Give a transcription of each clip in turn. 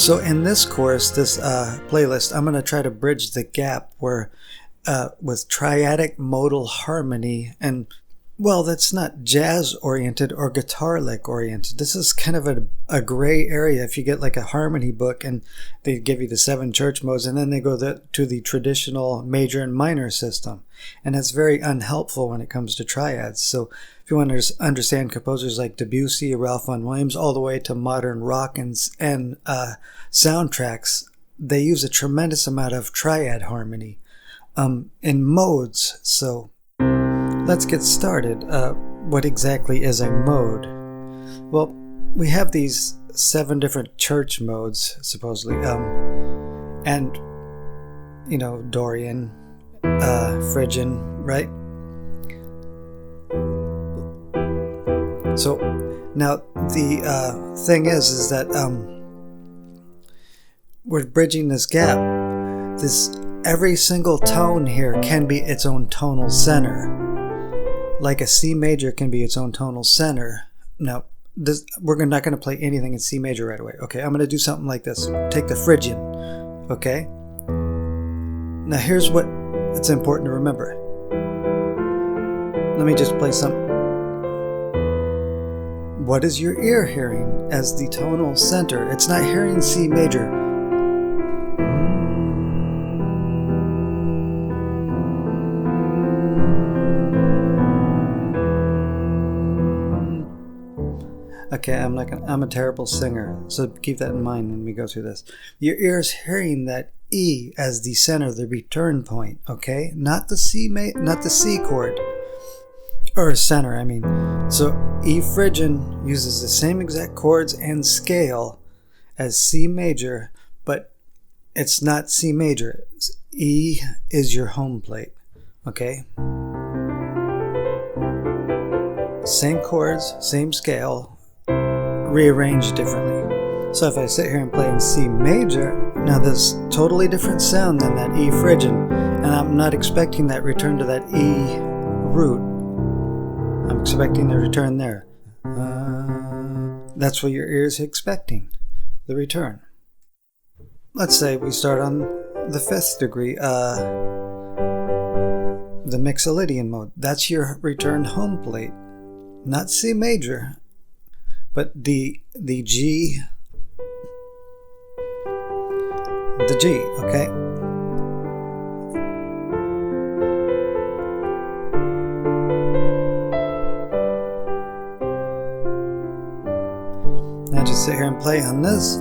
So in this course, this playlist, I'm going to try to bridge the gap where with triadic modal harmony, and well, that's not jazz oriented or guitar lick oriented. This is kind of a gray area. If you get like a harmony book and they give you the 7 church modes, and then they go to the traditional major and minor system, and that's very unhelpful when it comes to triads. So if you want to understand composers like Debussy, Ralph Vaughan Williams, all the way to modern rock and soundtracks, they use a tremendous amount of triad harmony in modes. So let's get started. What exactly is a mode? Well, we have these 7 different church modes, supposedly, and Dorian, Phrygian, right? So now the thing is that we're bridging this gap. Every single tone here can be its own tonal center. Like a C major can be its own tonal center. Now, we're not going to play anything in C major right away. Okay, I'm going to do something like this. Take the Phrygian. Okay? Now here's what it's important to remember. Let me just play some. What is your ear hearing as the tonal center? It's not hearing C major. Okay, I'm a terrible singer, so keep that in mind when we go through this. Your ear is hearing that E as the center, the return point, okay? Not the C chord, or center, I mean. So E Phrygian uses the same exact chords and scale as C major, but it's not C major. E is your home plate, okay? Same chords, same scale, rearranged differently. So if I sit here and play in C major, now there's totally different sound than that E Phrygian, and I'm not expecting that return to that E root. I'm expecting the return there. That's what your ear is expecting, the return. Let's say we start on the 5th degree, the Mixolydian mode. That's your return home plate, not C major. But the G, okay? Now just sit here and play on this.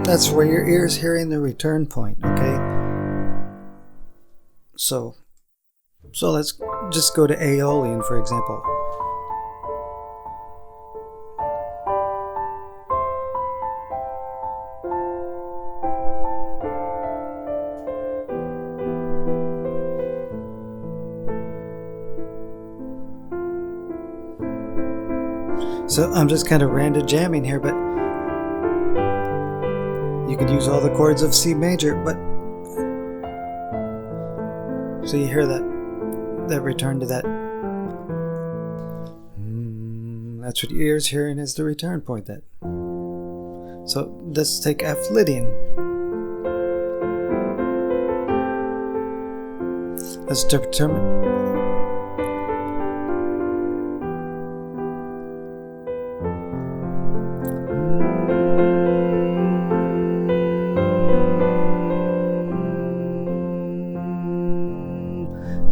That's where your ear is hearing the return point, okay? So let's just go to Aeolian, for example. So I'm just kind of random jamming here, but you could use all the chords of C major, but so you hear that return to that. That's what your ear's hearing is the return point. That. So let's take F Lydian. Let's determine.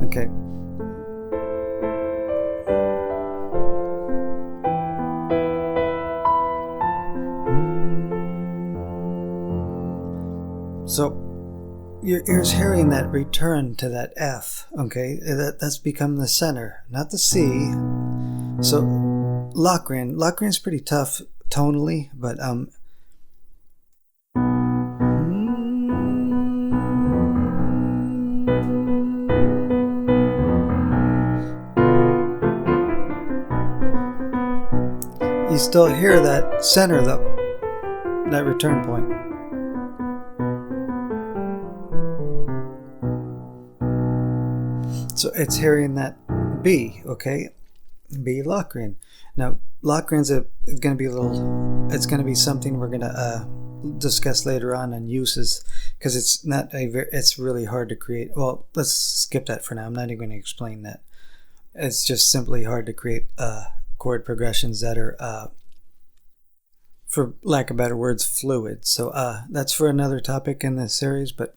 Okay. So your ear's hearing that return to that F, okay? That's become the center, not the C. So Locrian's pretty tough tonally, but you still hear that center though, that return point. So it's hearing that B, okay? B Locrian. Now, Locrian's going to be it's going to be something we're going to discuss later on uses, because it's really hard to create. Well, let's skip that for now. I'm not even going to explain that. It's just simply hard to create chord progressions that are, for lack of better words, fluid. So that's for another topic in this series, but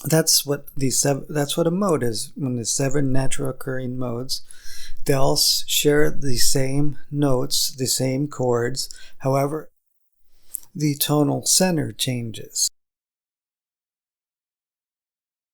that's what a mode is. When the 7 natural occurring modes, they all share the same notes, the same chords. However, the tonal center changes.